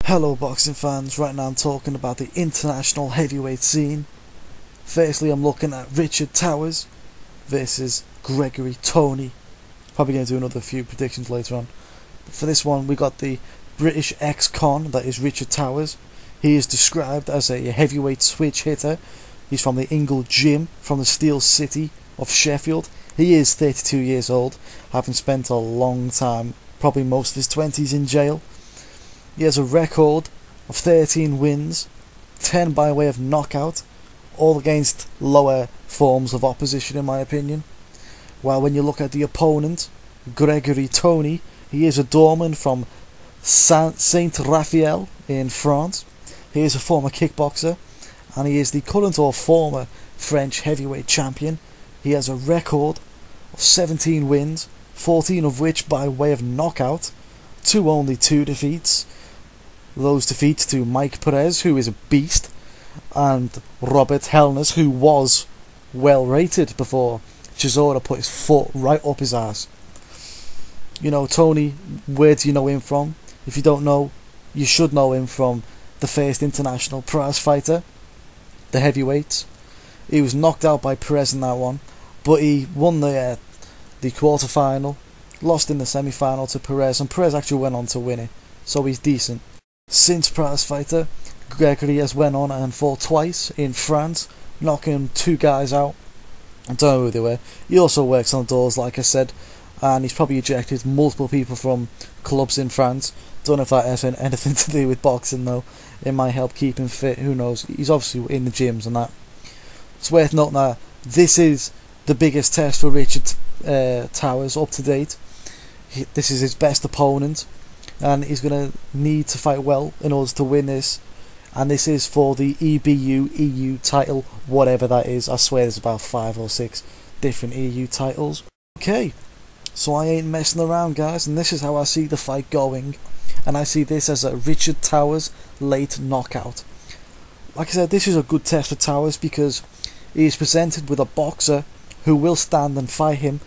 Hello boxing fans, right now I'm talking about the international heavyweight scene. Firstly, I'm looking at Richard Towers versus Gregory Tony. Probably going to do another few predictions later on. But for this one, we got the British ex-con, that is Richard Towers. He is described as a heavyweight switch hitter. He's from the Ingle Gym, from the Steel City of Sheffield. He is 32 years old, having spent a long time, probably most of his 20s in jail. He has a record of 13 wins, 10 by way of knockout, all against lower forms of opposition in my opinion. While when you look at the opponent, Gregory Tony, he is a doorman from Saint Raphael in France. He is a former kickboxer and he is the current or former French heavyweight champion. He has a record of 17 wins, 14 of which by way of knockout, only two defeats. Those defeats to Mike Perez, who is a beast, and Robert Helners, who was well rated before Chisora put his foot right up his ass. You know, Tony, where do you know him from? If you don't know, you should know him from the first international prize fighter, the heavyweights. He was knocked out by Perez in that one, but he won the quarter-final, lost in the semi-final to Perez, and Perez actually went on to win it, so he's decent. Since prize fighter, Gregory has went on and fought twice in France, knocking two guys out. I don't know who they were. He also works on doors, like I said, and he's probably ejected multiple people from clubs in France. Don't know if that has anything to do with boxing though. It might help keep him fit, who knows. He's obviously in the gyms and that. It's worth noting that this is the biggest test for Richard Towers up to date. This is his best opponent, and he's going to need to fight well in order to win this. And this is for the EBU EU title, whatever that is. I swear there's about 5 or 6 different EU titles. Okay, so I ain't messing around, guys, and this is how I see the fight going. And I see this as a Richard Towers late knockout. Like I said, this is a good test for Towers because he is presented with a boxer who will stand and fight him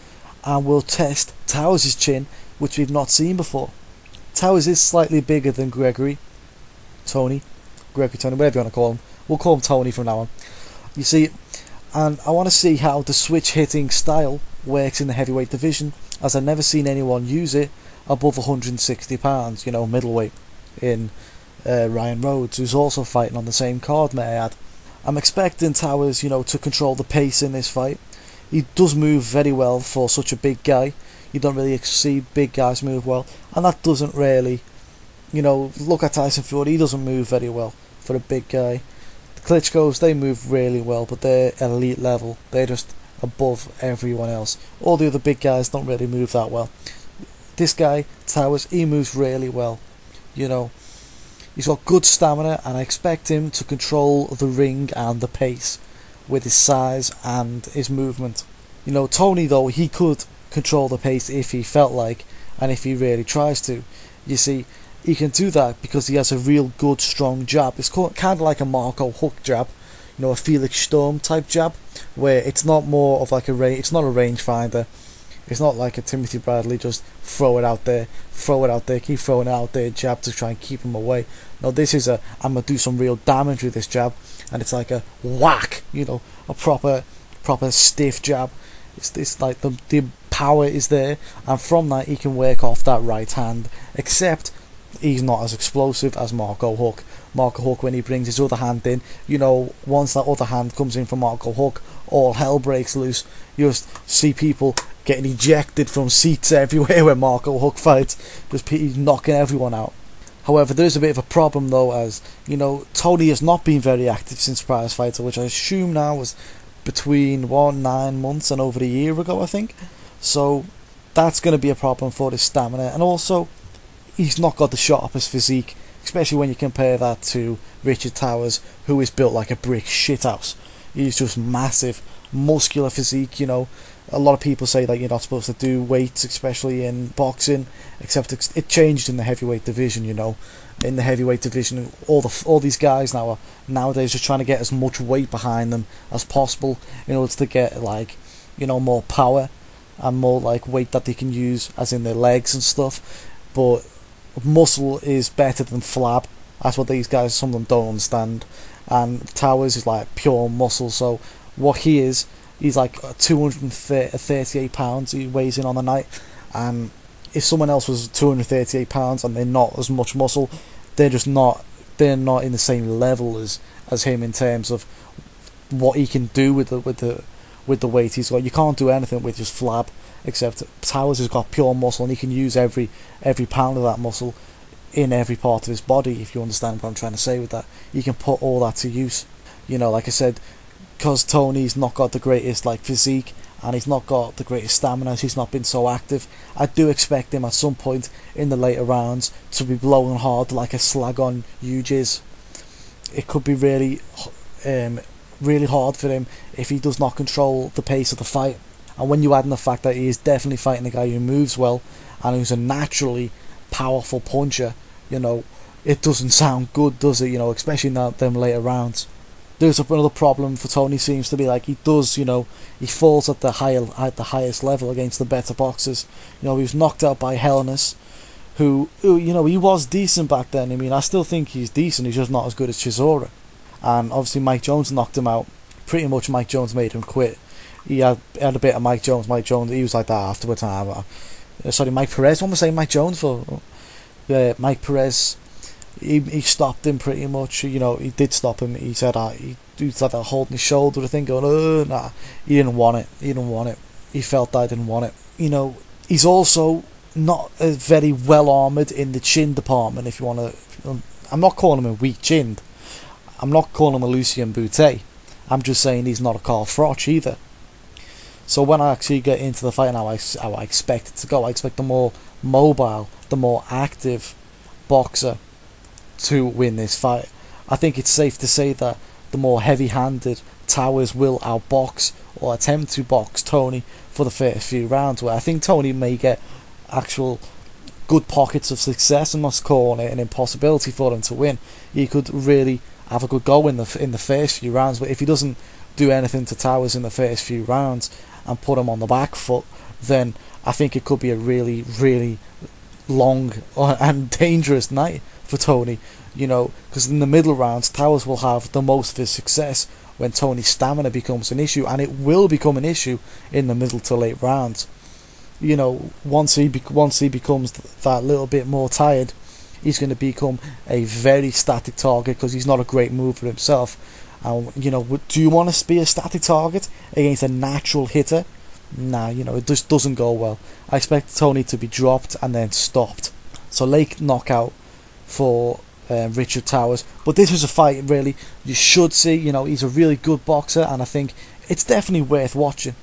and will test Towers' chin, which we've not seen before. Towers is slightly bigger than Gregory Tony, whatever you want to call him. We'll call him Tony from now on. You see, and I want to see how the switch hitting style works in the heavyweight division, as I've never seen anyone use it above 160 pounds, you know, middleweight, in Ryan Rhodes, who's also fighting on the same card, may I add. I'm expecting Towers, you know, to control the pace in this fight. He does move very well for such a big guy. You don't really see big guys move well, and that doesn't really, you know, look at Tyson Fury, he doesn't move very well for a big guy. The Klitschko's, they move really well, but they're elite level, they're just above everyone else. All the other big guys don't really move that well. This guy, Towers, he moves really well, you know. He's got good stamina, and I expect him to control the ring and the pace with his size and his movement. You know, Tony though, he could control the pace if he felt like, and if he really tries to. You see, he can do that because he has a real good strong jab. It's kind of like a Marco Hook jab, you know, a Felix Sturm type jab, where it's not more of like it's not a rangefinder. It's not like a Timothy Bradley, just throw it out there, keep throwing it out there, jab to try and keep him away. No, this is I'm gonna do some real damage with this jab, and it's like a whack, you know, a proper stiff jab. It's like the power is there, and from that he can work off that right hand, except he's not as explosive as Marco Hook. Marco Hook, when he brings his other hand in, you know, once that other hand comes in from Marco Hook, all hell breaks loose. You just see people getting ejected from seats everywhere when Marco Hook fights, just he's knocking everyone out. However, there's a bit of a problem though, as you know, Tony has not been very active since prize fighter, which I assume now was between 9 months and over a year ago, I think. So that's going to be a problem for his stamina, and also he's not got the sharpest physique, especially when you compare that to Richard Towers, who is built like a brick shithouse. He's just massive, muscular physique, you know. A lot of people say that you're not supposed to do weights, especially in boxing, except it changed in the heavyweight division, you know. In the heavyweight division, all these guys now are nowadays just trying to get as much weight behind them as possible in order to get, like, you know, more power and more like weight that they can use as in their legs and stuff. But muscle is better than flab, That's what these guys, some of them don't understand. And Towers is like pure muscle. So what he is, he's like 238 pounds. He weighs in on the night, and if someone else was 238 pounds and they're not as much muscle, they're just not. They're not in the same level as him in terms of what he can do with the weight he's got. You can't do anything with just flab, except Towers has got pure muscle, and he can use every pound of that muscle in every part of his body. If you understand what I'm trying to say with that, you can put all that to use. You know, like I said, because Tony's not got the greatest like physique, and he's not got the greatest stamina, he's not been so active. I do expect him at some point in the later rounds to be blowing hard like a slag on UJs. It could be really hard for him if he does not control the pace of the fight. And when you add in the fact that he is definitely fighting a guy who moves well and who's a naturally powerful puncher, you know, it doesn't sound good, does it? You know, especially in them later rounds. There's another problem for Tony. Seems to be like he does, you know, he falls at the highest level against the better boxers. You know, he was knocked out by Helenius, who you know, he was decent back then. I mean, I still think he's decent. He's just not as good as Chisora. And obviously Mike Jones knocked him out. Pretty much Mike Jones made him quit. He had a bit of Mike Jones, he was like that afterwards. Sorry, Mike Perez. What am I saying Mike Jones for? Mike Perez, he stopped him pretty much. You know, he did stop him. He said he started holding his shoulder, I think, going, oh, nah. He didn't want it. He felt that I didn't want it. You know, he's also not very well armoured in the chin department, if you want to. I'm not calling him a weak-chinned. I'm not calling him a Lucien Boutte. I'm just saying he's not a Carl Froch either. So when I actually get into the fight and how I expect it to go, I expect the more mobile, the more active boxer to win this fight. I think it's safe to say that the more heavy-handed Towers will outbox or attempt to box Tony for the first few rounds, where I think Tony may get actual good pockets of success. I'm not calling it an impossibility for him to win. He could really have a good go in the first few rounds, but if he doesn't do anything to Towers in the first few rounds and put him on the back foot, then I think it could be a really, really long and dangerous night for Tony. You know, because in the middle rounds, Towers will have the most of his success when Tony's stamina becomes an issue, and it will become an issue in the middle to late rounds. You know, once he becomes that little bit more tired, he's going to become a very static target because he's not a great mover himself. And you know, do you want to be a static target against a natural hitter? Nah, you know, it just doesn't go well. I expect Tony to be dropped and then stopped. So late knockout for Richard Towers. But this was a fight really you should see. You know, he's a really good boxer, and I think it's definitely worth watching.